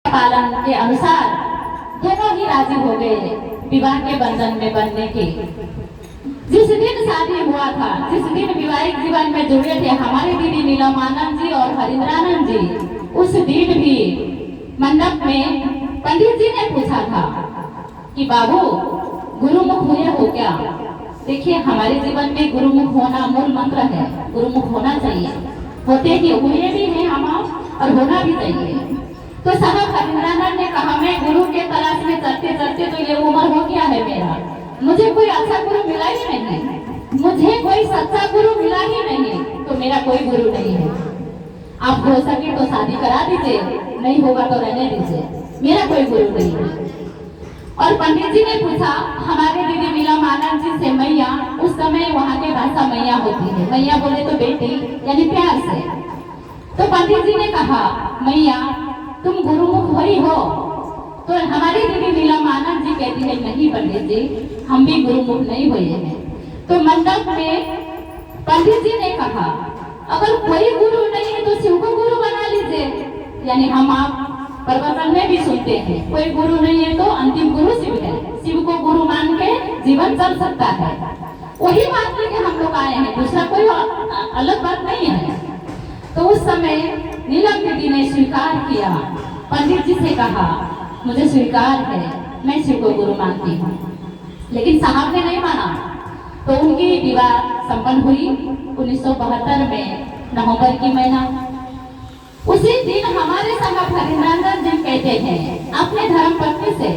पालन के अनुसार दोनों ही राजी हो गए विवाह के बंधन में बनने के। जिस दिन शादी हुआ था, जिस दिन विवाहिक जीवन में जुड़े थे हमारे दीदी नीलमानंद जी और हरिंद्रानंद जी, उस दिन भी मंडप में पंडित जी ने पूछा था कि बाबू गुरुमुख हुए हो क्या। देखिए हमारे जीवन में गुरुमुख होना मूल मंत्र है, गुरुमुख होना चाहिए, होते ही हुए भी हैं हम और होना भी चाहिए। तो साहब हरिंद्रानंद ने कहा मैं गुरु के तलाश में चलते चलते तो ये उम्र हो गया है मेरा, मुझे कोई अच्छा गुरु मिला ही नहीं, मुझे कोई सच्चा गुरु मिला ही नहीं, तो मेरा कोई गुरु नहीं है। आप हो सके तो शादी करा दीजिए, नहीं होगा तो रहने दीजिए, मेरा कोई गुरु नहीं है। और पंडित जी ने पूछा हमारे दीदी नीलमानंद जी से, मैया, उस समय वहाँ के भाषा मैया होती है, मैया बोले तो बेटी यानी प्यार से। तो पंडित जी ने कहा मैया तुम गुरुमुख हुई हो। तो हमारी दीदी नीलमानंद जी कहती है नहीं पंडित जी, हम भी गुरुमुख नहीं हुए हैं। तो मंडप में पंडित जी ने कहा अगर कोई गुरु नहीं है तो शिव को गुरु बना लीजिए। यानी हम आप प्रवचन में भी सुनते हैं कोई गुरु नहीं है तो अंतिम गुरु शिव है, शिव को गुरु मान के जीवन चल सकता है, वही मान लेके हम लोग आए हैं, दूसरा कोई अलग बात नहीं है। तो उस समय नीलम दीदी ने स्वीकार किया, पंडित जी से कहा मुझे स्वीकार है, मैं शिव को गुरु मानती हूँ। लेकिन साहब ने नहीं माना, तो उनकी विवाह संपन्न हुई 1972 में नवंबर की महीना। उसी दिन हमारे साहब हरिंद्रानंद जी कहते हैं अपने धर्म पत्नी से,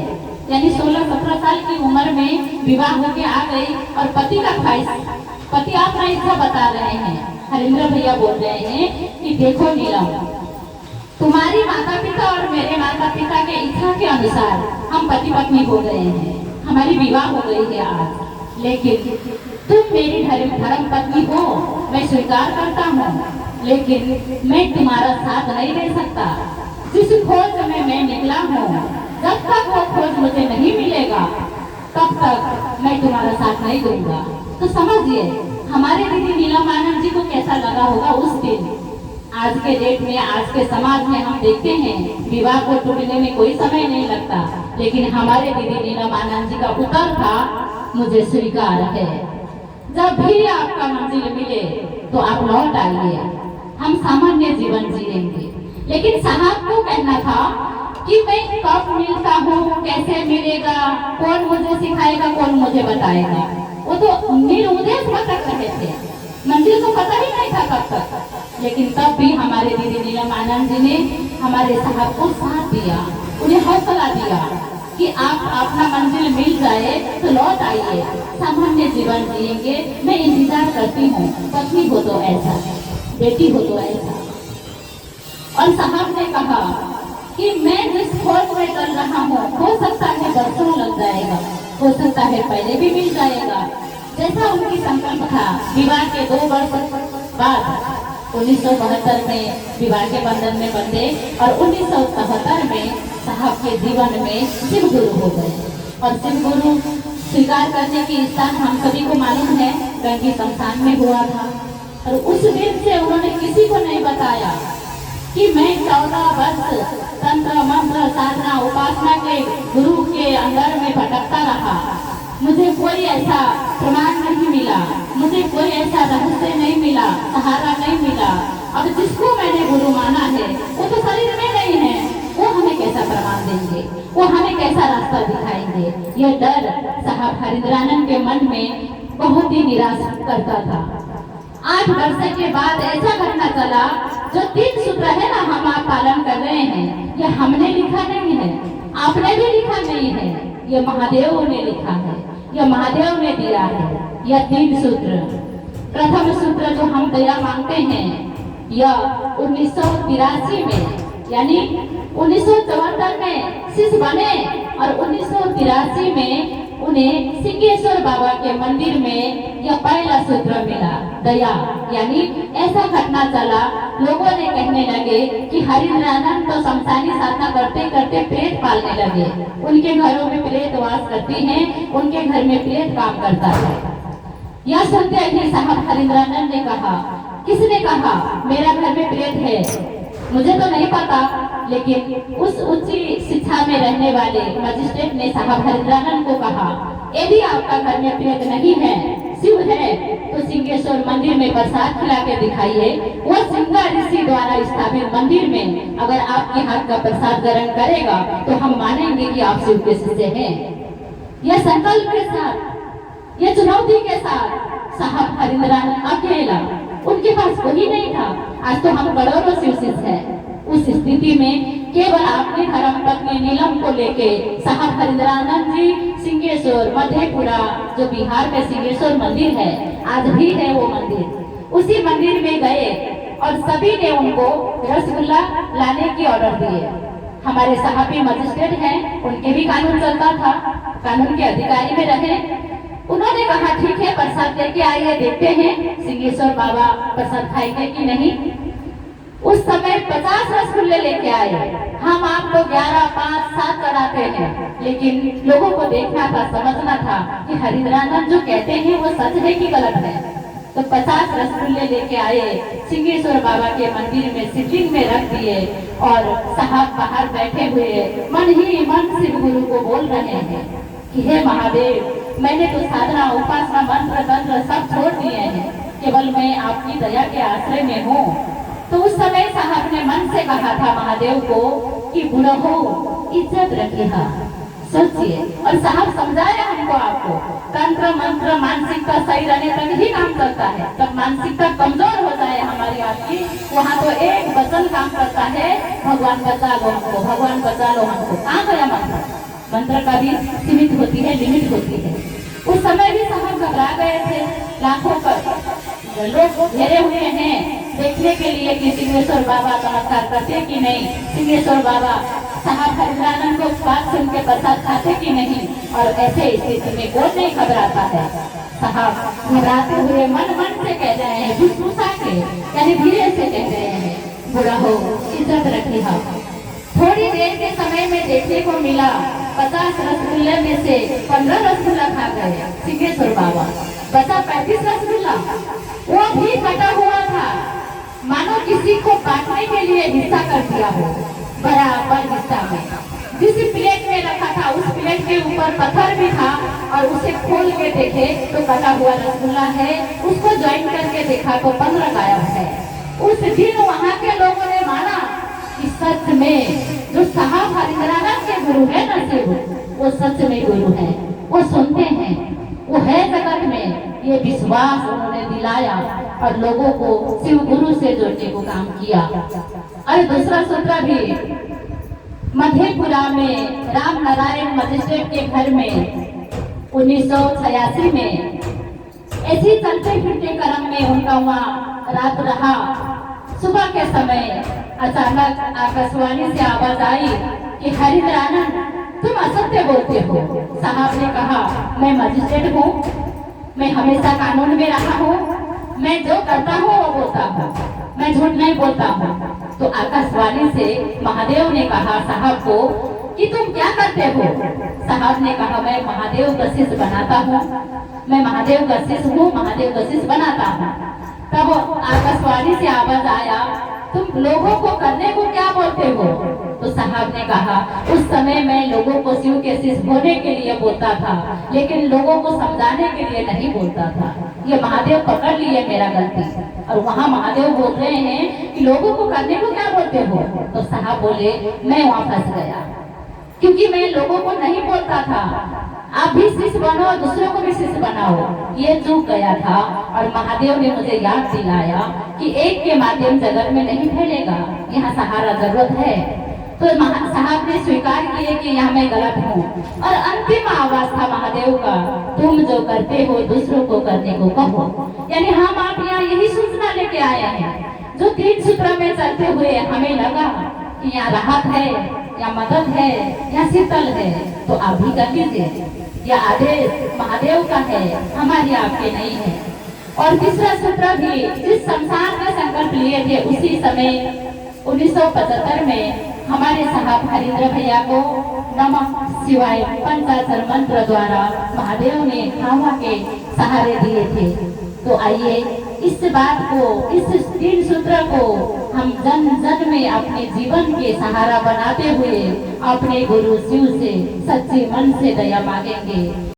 यानी 16-17 साल की उम्र में विवाह होके आ गई और पति का ख्वाहिश, पति अपना इच्छा बता रहे हैं, हरिंद्र भैया बोल रहे हैं कि देखो नीलम, तुम्हारी माता पिता और मेरे माता पिता के इच्छा के अनुसार हम पति पत्नी हो गए हैं, हमारी विवाह हो गई है आज, लेकिन तुम मेरी धर्म पत्नी हो, मैं स्वीकार करता हूँ, लेकिन मैं तुम्हारा साथ नहीं दे सकता। जिस खोज में मैं निकला हूँ, जब तक वो खोज मुझे नहीं मिलेगा तब तक मैं तुम्हारा साथ नहीं दूंगा। तो समझिए हमारे दीदी नीलमानंद जी को कैसा लगा होगा उस दिन। आज के डेट में, आज के समाज में हम देखते हैं विवाह को टूटने में कोई समय नहीं लगता, लेकिन हमारे दीदी नीलमानंद जी का उत्तर था मुझे स्वीकार है। जब भी आपका मंजिल मिले तो आप लौट आइए, हम सामान्य जीवन जिएंगे। लेकिन साहब को कहना था कि मैं कब मिलता हूँ, कैसे मिलेगा, कौन मुझे सिखाएगा, कौन मुझे बताएगा, वो तो निरुद्देश भटक रहे थे, मंजिल को पता ही नहीं था कब तक। लेकिन तब भी हमारे दीदी नीलमानंद जी ने हमारे साहब को साथ दिया, उन्हें हौसला दिया कि आप अपना मंजिल मिल जाए तो लौट आइए, सामान्य जीवन जिएंगे, मैं इंतजार करती हूँ, पत्नी हो तो ऐसा, बेटी हो तो ऐसा। और साहब ने कहा कि मैं जिस खोज में चल रहा हूँ हो सकता है बरसों लग जाएगा, हो सकता है पहले भी मिल जाएगा, जैसा उनकी संकल्प था। विवाह के 2 वर्ष बाद 1972 में विवाह के बंधन में बंधे और 1973 में साहब के जीवन में शिव गुरु हो गए। और शिव गुरु स्वीकार करने की स्थान हम सभी को मालूम है, गंगी शमशान में हुआ था। और उस दिन से उन्होंने किसी को नहीं बताया कि मैं 14 वर्ष तंत्र मंत्र साधना उपासना के गुरु के अंदर में भटकता रहा, मुझे कोई ऐसा प्रमाण नहीं मिला, मुझे कोई ऐसा रहस्य नहीं मिला, सहारा नहीं मिला। अब जिसको मैंने गुरु माना है वो तो शरीर में नहीं है, वो हमें कैसा प्रमाण देंगे, वो हमें कैसा रास्ता दिखाएंगे। यह डर साहब हरिंद्रानंद के मन में बहुत ही निराश करता था। 8 वर्ष के बाद ऐसा घटना चला, जो 3 सूत्र है ना हम आप पालन कर रहे हैं, ये हमने लिखा नहीं है, आपने भी लिखा नहीं है, ये महादेव ने लिखा है, यह महादेव ने दिया है। यह 3 सूत्र, प्रथम सूत्र जो हम दया मांगते हैं, यह 1983 में यानी 1974 में शिष्य बने और 1983 में उन्हें सिंहेश्वर बाबा के मंदिर में यह पहला सूत्र मिला, दया। यानी ऐसा घटना चला, लोगों ने कहने लगे कि हरिंद्रानंद तो शमशानी साधना करते करते प्रेत पालने लगे, उनके घरों में प्रेत वास करती हैं, उनके घर में प्रेत काम करता है। यह सुनते ही साहब हरिंद्रानंद ने कहा, किसने कहा मेरा घर में प्रेत है, मुझे तो नहीं पता, लेकिन उस उच्च शिक्षा में रहने वाले मजिस्ट्रेट ने साहब हरिंद्रानंद को कहा, यदि आपका घर में प्रेत नहीं है, शिव है, तो सिंहेश्वर मंदिर में प्रसाद खिला के दिखाइए। वो सिंगा ऋषि द्वारा स्थापित मंदिर में अगर आपके हाथ का प्रसाद ग्रहण करेगा तो हम मानेंगे कि आप शिव के शिष्य हैं। यह संकल्प के साथ, यह चुनौती के साथ साहब हरिंद्रानंद अकेला, उनके पास कोई नहीं था। आज तो हम करोड़ों शिव शिष्य हैं। उस स्थिति में केवल अपनी धर्म पत्नी नीलम को लेके साहब हरिंद्रानंद जी सिंहेश्वर मधेपुरा, जो बिहार में सिंहेश्वर मंदिर है, आज भी है वो मंदिर, उसी मंदिर में गए और सभी ने उनको रसगुल्ला लाने की ऑर्डर दिए। हमारे साहबी मजिस्ट्रेट हैं, उनके भी कानून चलता था, कानून के अधिकारी में रहे। उन्होंने कहा ठीक है, प्रसाद लेके आइए, देखते हैं सिंहेश्वर बाबा प्रसाद खाएंगे कि नहीं। उस समय 50 रसगुल्ले लेके आए। हम आपको 11, 5, 7 चढ़ाते हैं, लेकिन लोगों को देखना था, समझना था कि हरिंद्रानंद जो कहते हैं वो सच है कि गलत है। तो 50 रसगुल्ले लेके आए, सिंहेश्वर बाबा के मंदिर में शिवलिंग में रख दिए और साहब बाहर बैठे हुए मन ही मन शिव गुरु को बोल रहे हैं कि हे महादेव, मैंने तो साधना, उपासना, मंत्र तंत्र सब छोड़ दिए हैं, केवल मैं आपकी दया के आश्रय में हूँ। तो उस समय साहब ने मन से कहा था महादेव को कि बुरा हो, इज्जत रखिएगा, सोचिए। और साहब समझाया हमको, आपको तंत्र मंत्र मानसिकता सही रहने तक ही काम करता है। जब मानसिकता कमजोर हो जाए हमारी आपकी, वहाँ तो एक वचन काम करता है, भगवान बचा लो हमको, भगवान बचा लो हमको। कहाँ गया मंत्र? मंत्र का भी सीमित होती है, लिमिट होती है। उस समय भी साहब घबरा गए थे। लाखों पर लोग घेरे हुए हैं देखने के लिए कि सिंहेश्वर बाबा चमत्कार करते कि नहीं, सिंहेश्वर बाबा साहब हरिंद्रानंद को बात सुन के प्रसाद खाते कि नहीं। और ऐसे स्थिति में कोई नहीं घबराता है। साहब घबराते हुए मन मन से कह रहे हैं, फुसफुसा के, यानी धीरे से कह रहे हैं, बुरा हो, इज्जत रखी हो। थोड़ी देर के समय में देखने को मिला 50 रसगुल्ले में से 15 रसगुल्ला खा गए सिंहेश्वर बाबा, बचा 35 रसगुल्ला, वो भी कटा हुआ था, मानो किसी को काटने के लिए हिस्सा कर दिया हो, बराबर हिस्सा में। जिस प्लेट में रखा था उस प्लेट के ऊपर पत्थर भी था और उसे खोल के देखे तो कटा हुआ रसगुल्ला है, उसको ज्वाइन करके देखा तो 15 गायब है। उस दिन वहाँ के लोगों ने माना कि सच में जो साहब हरिंद्रानंद के गुरु है ना शिव, वो सच में गुरु है, वो सुनते हैं, वो है जगत में। ये विश्वास उन्होंने दिलाया और लोगों को शिव गुरु से जोड़ने को काम किया। और दूसरा सूत्र भी, मधेपुरा में राम नारायण मजिस्ट्रेट के घर में 1986 में ऐसी चलते फिरते क्रम में उनका वहाँ रात रहा। सुबह के समय अचानक आकाशवाणी से आवाज आई कि हरिंद्रानंद, तुम असत्य बोलते हो। साहब ने कहा, मैं मजिस्ट्रेट हूँ, मैं हमेशा कानून में रहा हूँ, मैं जो करता हूँ वो बोलता हूँ, मैं झूठ नहीं बोलता हूँ। तो आकाशवाणी से महादेव ने कहा साहब को कि तुम क्या करते हो? साहब ने कहा, मैं महादेव का शिष्य बनाता हूँ, मैं महादेव का शिष्य हूँ, महादेव का शिष्य बनाता हूँ। तब आकाशवाणी से आवाज आया, तुम लोगों को करने को क्या बोलते हो? तो साहब ने कहा, उस समय मैं लोगों को शिव के शिष्य होने के लिए बोलता था, लेकिन लोगों को समझाने के लिए नहीं बोलता था। ये महादेव पकड़ लिए मेरा गलती। और वहाँ महादेव बोल रहे हैं कि लोगों को करने को क्या बोलते हो? तो साहब बोले, मैं वहाँ फंस गया, क्योंकि मैं लोगों को नहीं बोलता था, आप भी शिष्य बनो, दूसरों को भी शिष्य बनाओ। ये चूक गया था और महादेव ने मुझे याद दिलाया कि एक के माध्यम जगत में नहीं फैलेगा, यहाँ सहारा जरूरत है। तो साहब ने स्वीकार किए कि यहाँ मैं गलत हूँ। और अंतिम आवाज था महादेव का, तुम जो करते हो दूसरों को करने को कहो। यानी हम आप यहाँ यही सूचना लेके आए हैं। जो 3 सूत्र में चलते हुए हमें लगा कि यहाँ राहत है, या मदद है, या शीतल है, तो आप भी कर लीजिए। यह आदेश महादेव का है, हमारी आपके नहीं है। और तीसरा सूत्र भी, जिस शमशान का संकल्प लिए थे उसी समय 1975 में हमारे साहब हरिंद्र भैया को नमः शिवाय पंचाक्षर मंत्र द्वारा महादेव ने हवा के सहारे दिए थे। तो आइए इस बात को, इस 3 सूत्र को हम जन जन में अपने जीवन के सहारा बनाते हुए अपने गुरु शिव से सच्चे मन से दया मांगेंगे।